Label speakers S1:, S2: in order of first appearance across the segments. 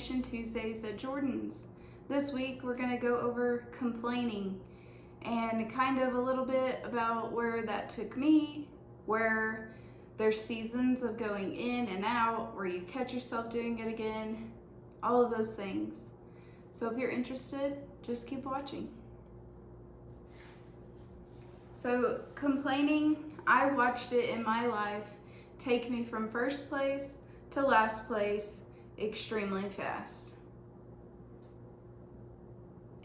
S1: Affirmation Tuesdays at Jordyn's. This week we're going to go over complaining and kind of a little bit about where that took me, where there's seasons of going in and out, where you catch yourself doing it again, all of those things. So if you're interested, just keep watching. So complaining, I watched it in my life take me from first place to last place extremely fast.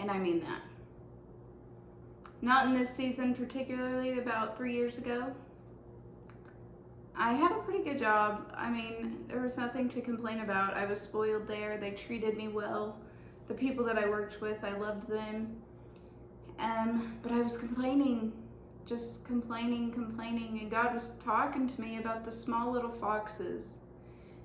S1: And I mean that. Not in this season particularly, about 3 years ago. I had a pretty good job. I mean, there was nothing to complain about. I was spoiled there. They treated me well. The people that I worked with, I loved them. But I was complaining, just complaining, and God was talking to me about the small little foxes.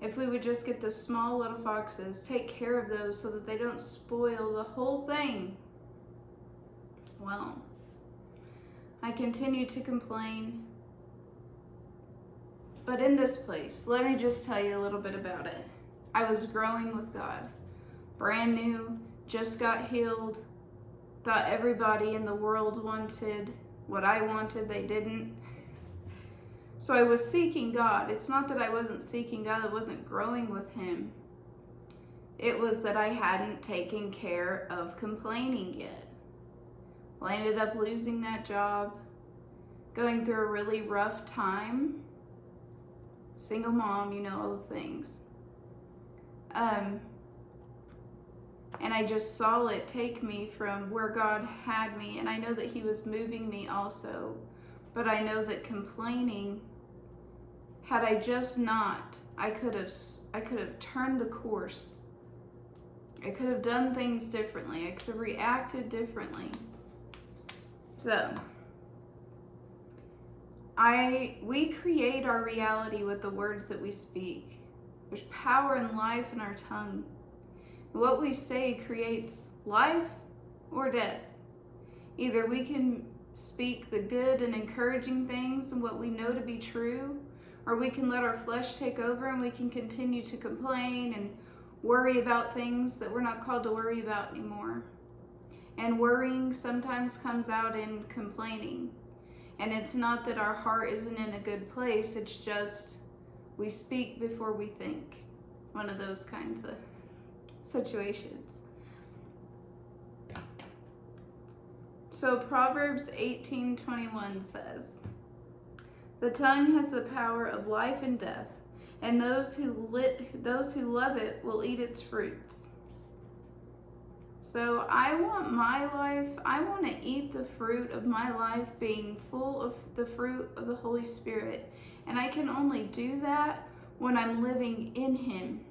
S1: If we would just get the small little foxes, take care of those so that they don't spoil the whole thing. Well, I continued to complain. But in this place, let me just tell you a little bit about it. I was growing with God. Brand new, just got healed. Thought everybody in the world wanted what I wanted, they didn't. So I was seeking God. It's not that I wasn't seeking God, I wasn't growing with Him. It was that I hadn't taken care of complaining yet. Well, I ended up losing that job, going through a really rough time. Single mom, you know, all the things. And I just saw it take me from where God had me, and I know that He was moving me also, but I know that complaining, had I just not, I could have turned the course. I could have done things differently. I could have reacted differently. So, we create our reality with the words that we speak. There's power and life in our tongue. What we say creates life or death. Either we can speak the good and encouraging things and what we know to be true, or we can let our flesh take over and we can continue to complain and worry about things that we're not called to worry about anymore. And worrying sometimes comes out in complaining. And it's not that our heart isn't in a good place, it's just we speak before we think. One of those kinds of situations. So Proverbs 18:21 says, "The tongue has the power of life and death, and those who love it will eat its fruits." So I want to eat the fruit of my life being full of the fruit of the Holy Spirit. And I can only do that when I'm living in Him.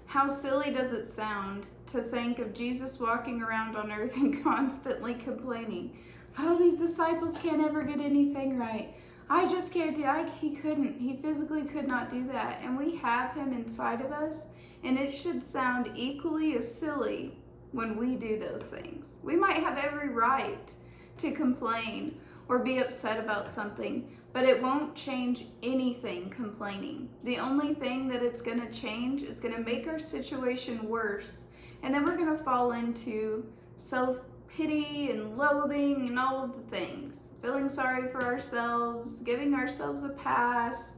S1: How silly does it sound to think of Jesus walking around on earth and constantly complaining, "Oh, these disciples can't ever get anything right. I just can't do it." He physically could not do that. And we have Him inside of us. And it should sound equally as silly when we do those things. We might have every right to complain or be upset about something, but it won't change anything complaining. The only thing that it's going to change is going to make our situation worse. And then we're going to fall into self-pity and loathing and all of the things. Feeling sorry for ourselves, giving ourselves a pass.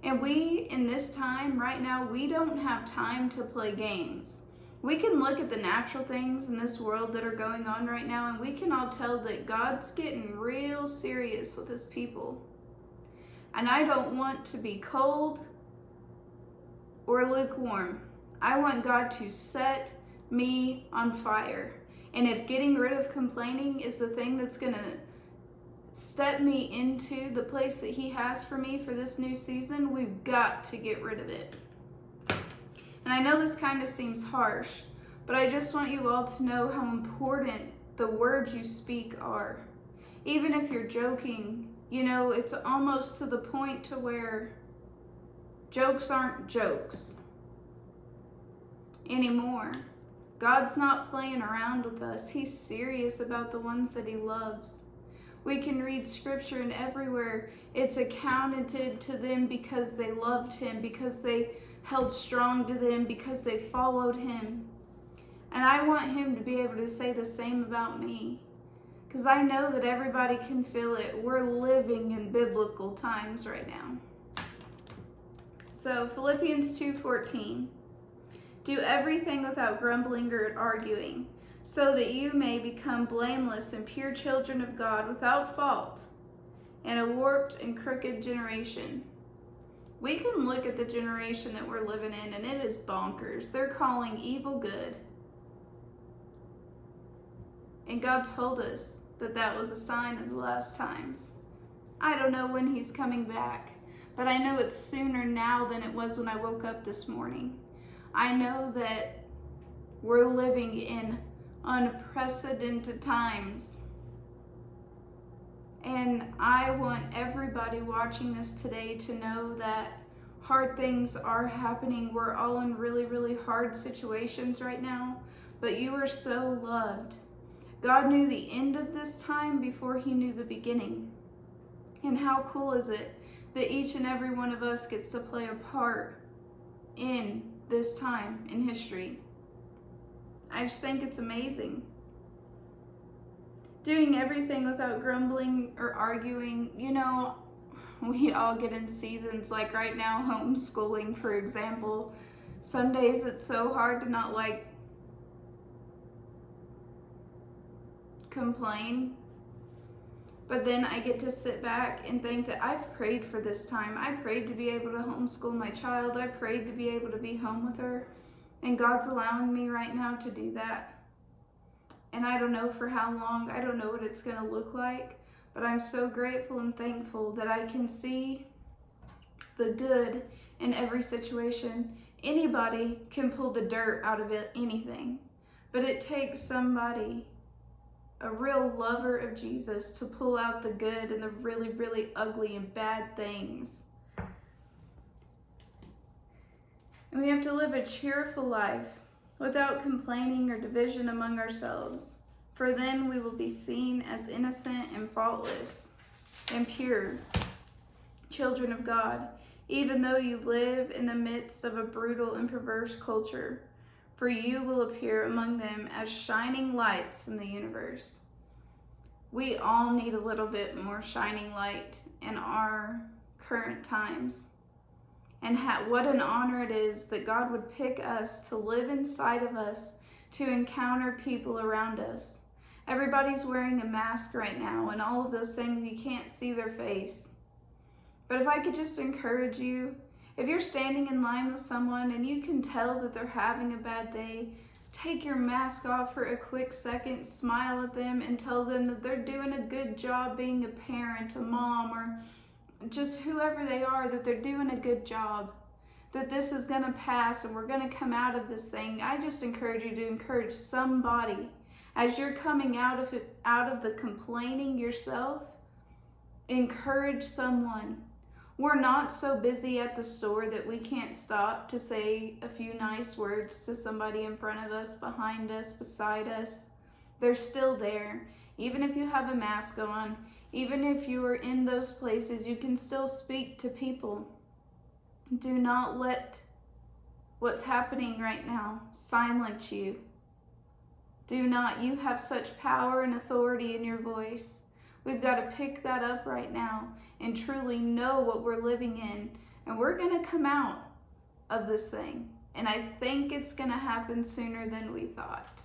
S1: And we, in this time, right now, we don't have time to play games. We can look at the natural things in this world that are going on right now, and we can all tell that God's getting real serious with His people. And I don't want to be cold or lukewarm. I want God to set me on fire. And if getting rid of complaining is the thing that's going to step me into the place that He has for me for this new season, we've got to get rid of it. And I know this kind of seems harsh, but I just want you all to know how important the words you speak are. Even if you're joking, you know, it's almost to the point to where jokes aren't jokes anymore. God's not playing around with us. He's serious about the ones that He loves. We can read scripture, and everywhere it's accounted to them because they loved Him, because they held strong to them because they followed him. And I want him to be able to say the same about me, because I know that everybody can feel it. We're living in biblical times right now. So Philippians 2:14, do everything without grumbling or arguing, so that you may become blameless and pure children of God without fault in a warped and crooked generation. We can look at the generation that we're living in, and it is bonkers. They're calling evil good. And God told us that that was a sign of the last times. I don't know when he's coming back, but I know it's sooner now than it was when I woke up this morning. I know that we're living in unprecedented times. And I want everybody watching this today to know that hard things are happening. We're all in really, really hard situations right now, but you are so loved. God knew the end of this time before he knew the beginning. And how cool is it that each and every one of us gets to play a part in this time in history? I just think it's amazing. Doing everything without grumbling or arguing. You know, we all get in seasons, like right now, homeschooling, for example. Some days it's so hard to not complain. But then I get to sit back and think that I've prayed for this time. I prayed to be able to homeschool my child. I prayed to be able to be home with her. And God's allowing me right now to do that. And I don't know for how long. I don't know what it's going to look like. But I'm so grateful and thankful that I can see the good in every situation. Anybody can pull the dirt out of anything. But it takes somebody, a real lover of Jesus, to pull out the good and the really, really ugly and bad things. And we have to live a cheerful life without complaining or division among ourselves, for then we will be seen as innocent and faultless and pure children of God, even though you live in the midst of a brutal and perverse culture, for you will appear among them as shining lights in the universe. We all need a little bit more shining light in our current times. And what an honor it is that God would pick us to live inside of us, to encounter people around us. Everybody's wearing a mask right now, and all of those things, you can't see their face. But if I could just encourage you, if you're standing in line with someone and you can tell that they're having a bad day, take your mask off for a quick second, smile at them, and tell them that they're doing a good job being a parent, a mom, or just whoever they are, that they're doing a good job, that this is going to pass and we're going to come out of this thing. I just encourage you to encourage somebody as you're coming out of the complaining yourself. Encourage someone. We're not so busy at the store that we can't stop to say a few nice words to somebody in front of us, behind us, beside us. They're still there. Even if you have a mask on, even if you are in those places, you can still speak to people. Do not let what's happening right now silence you. Do not. You have such power and authority in your voice. We've got to pick that up right now and truly know what we're living in. And we're going to come out of this thing. And I think it's going to happen sooner than we thought.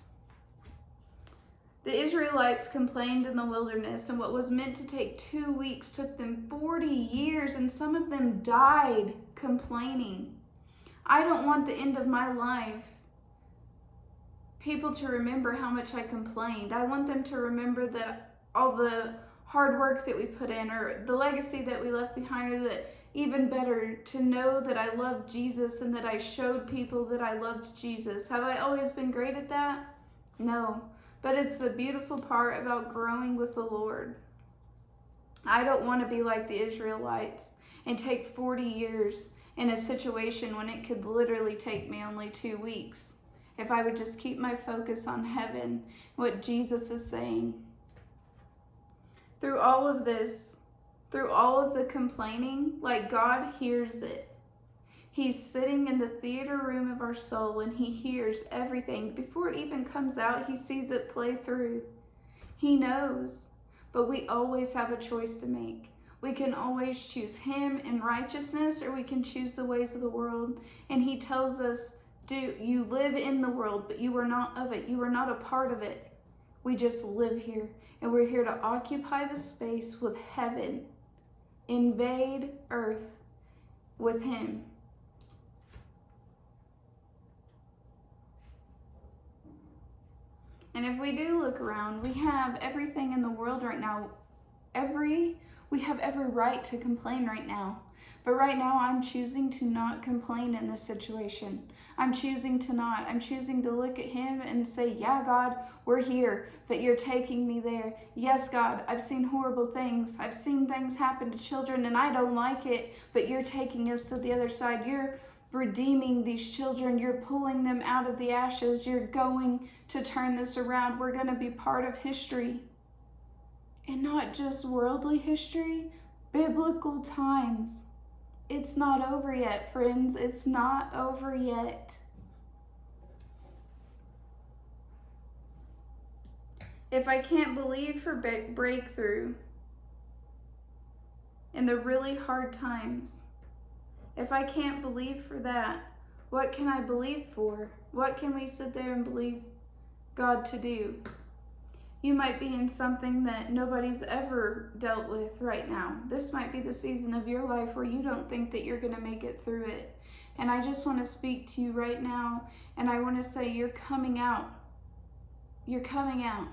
S1: The Israelites complained in the wilderness, and what was meant to take 2 weeks took them 40 years, and some of them died complaining. I don't want the end of my life people to remember how much I complained. I want them to remember that all the hard work that we put in, or the legacy that we left behind, or that even better, to know that I loved Jesus and that I showed people that I loved Jesus. Have I always been great at that? No. But it's the beautiful part about growing with the Lord. I don't want to be like the Israelites and take 40 years in a situation when it could literally take me only 2 weeks. If I would just keep my focus on heaven, what Jesus is saying. Through all of this, through all of the complaining, like, God hears it. He's sitting in the theater room of our soul, and he hears everything. Before it even comes out, he sees it play through. He knows, but we always have a choice to make. We can always choose him in righteousness, or we can choose the ways of the world. And he tells us, you live in the world, but you are not of it. You are not a part of it. We just live here, and we're here to occupy the space with heaven, invade earth with him. And if we do look around, we have everything in the world right now. We have every right to complain right now. But right now, I'm choosing to not complain in this situation. I'm choosing to not. I'm choosing to look at him and say, yeah, God, we're here, but you're taking me there. Yes, God, I've seen horrible things. I've seen things happen to children, and I don't like it, but you're taking us to the other side. You're redeeming these children. You're pulling them out of the ashes. You're going to turn this around. We're going to be part of history. And not just worldly history, biblical times. It's not over yet, friends. It's not over yet. If I can't believe for breakthrough in the really hard times, if I can't believe for that, what can I believe for? What can we sit there and believe God to do? You might be in something that nobody's ever dealt with right now. This might be the season of your life where you don't think that you're going to make it through it. And I just want to speak to you right now, and I want to say you're coming out. You're coming out,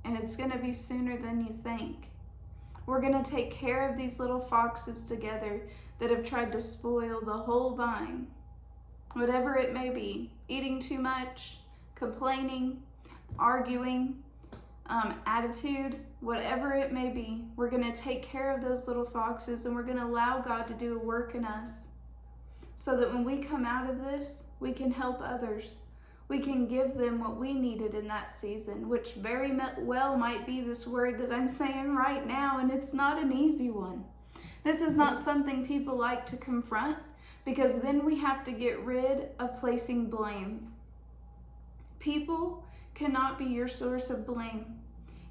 S1: and it's going to be sooner than you think. We're going to take care of these little foxes together that have tried to spoil the whole vine. Whatever it may be, eating too much, complaining, arguing, attitude, whatever it may be, we're going to take care of those little foxes, and we're going to allow God to do a work in us so that when we come out of this, we can help others. We can give them what we needed in that season, which very well might be this word that I'm saying right now, and it's not an easy one. This is not something people like to confront, because then we have to get rid of placing blame. People cannot be your source of blame.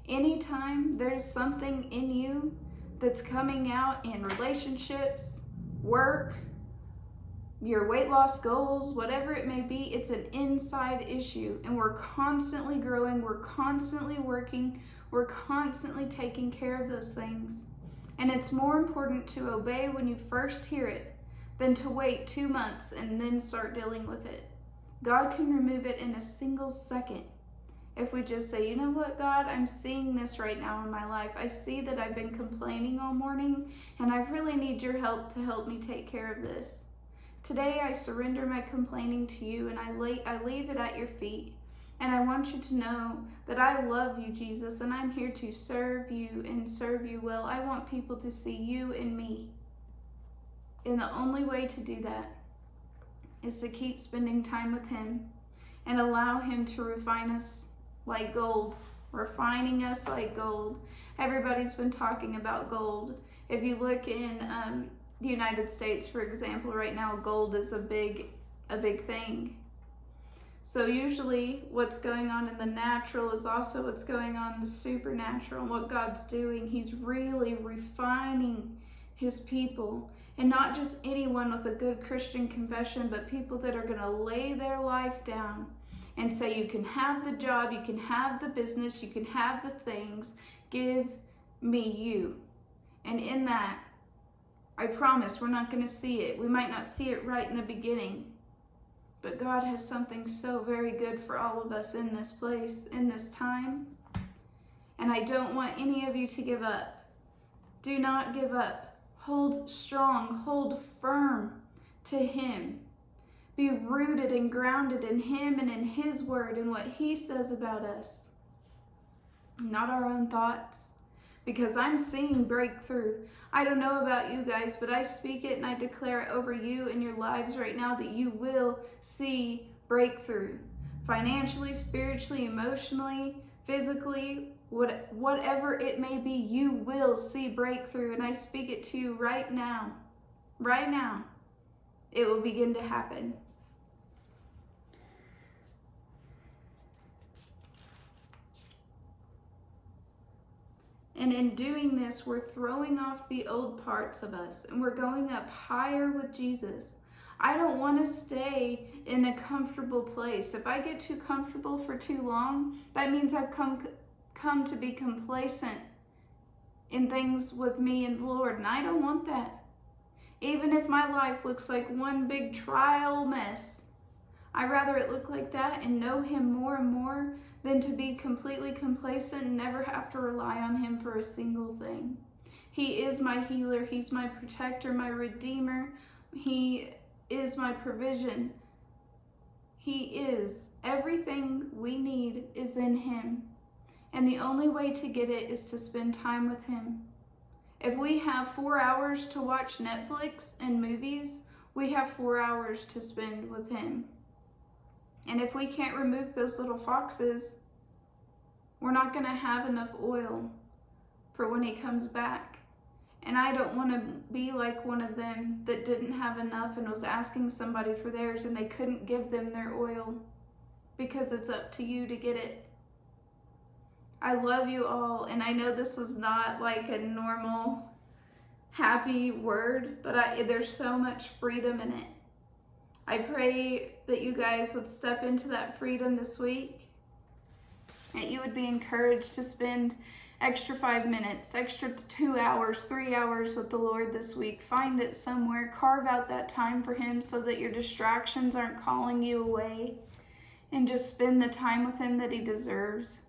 S1: Anytime there's something in you that's coming out in relationships, work, your weight loss goals, whatever it may be, it's an inside issue, and we're constantly growing, we're constantly working, we're constantly taking care of those things. And it's more important to obey when you first hear it than to wait 2 months and then start dealing with it. God can remove it in a single second. If we just say, you know what, God, I'm seeing this right now in my life. I see that I've been complaining all morning, and I really need your help to help me take care of this. Today, I surrender my complaining to you, and I leave it at your feet. And I want you to know that I love you, Jesus, and I'm here to serve you and serve you well. I want people to see you in me. And the only way to do that is to keep spending time with him and allow him to refine us like gold, refining us like gold. Everybody's been talking about gold. If you look in the United States, for example, right now, gold is a big thing. So usually what's going on in the natural is also what's going on in the supernatural. And what God's doing, he's really refining his people. And not just anyone with a good Christian confession, but people that are going to lay their life down and say, you can have the job, you can have the business, you can have the things, give me you. And in that, I promise we're not going to see it. We might not see it right in the beginning, but God has something so very good for all of us in this place, in this time. And I don't want any of you to give up. Do not give up. Hold strong, hold firm to him. Be rooted and grounded in him and in his word and what he says about us. Not our own thoughts. Because I'm seeing breakthrough. I don't know about you guys, but I speak it and I declare it over you in your lives right now that you will see breakthrough. Financially, spiritually, emotionally, physically, whatever it may be, you will see breakthrough. And I speak it to you right now. Right now. it will begin to happen. And in doing this, we're throwing off the old parts of us and we're going up higher with Jesus. I don't want to stay in a comfortable place. If I get too comfortable for too long, that means I've come to be complacent in things with me and the Lord, and I don't want that. Even if my life looks like one big trial mess, I'd rather it look like that and know Him more and more than to be completely complacent and never have to rely on Him for a single thing. He is my healer. He's my protector, my redeemer. He is my provision. He is. Everything we need is in Him. And the only way to get it is to spend time with Him. If we have 4 hours to watch Netflix and movies, we have 4 hours to spend with Him. And if we can't remove those little foxes, we're not going to have enough oil for when He comes back. And I don't want to be like one of them that didn't have enough and was asking somebody for theirs and they couldn't give them their oil, because it's up to you to get it. I love you all, and I know this is not like a normal happy word, but there's so much freedom in it. I pray that you guys would step into that freedom this week, that you would be encouraged to spend extra 5 minutes, extra 2 hours, 3 hours with the Lord this week. Find it somewhere, carve out that time for Him so that your distractions aren't calling you away, and just spend the time with Him that He deserves.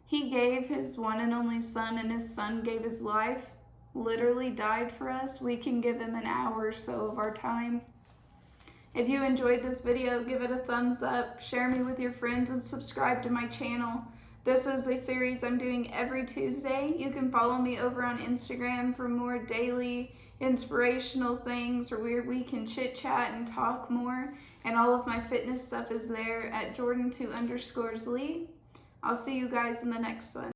S1: He gave His one and only Son, and His Son gave His life, literally died for us. We can give Him an hour or so of our time. If you enjoyed this video, give it a thumbs up, share me with your friends, and subscribe to my channel. This is a series I'm doing every Tuesday. You can follow me over on Instagram for more daily inspirational things, or where we can chit chat and talk more. And all of my fitness stuff is there at jordyntlee. I'll see you guys in the next one.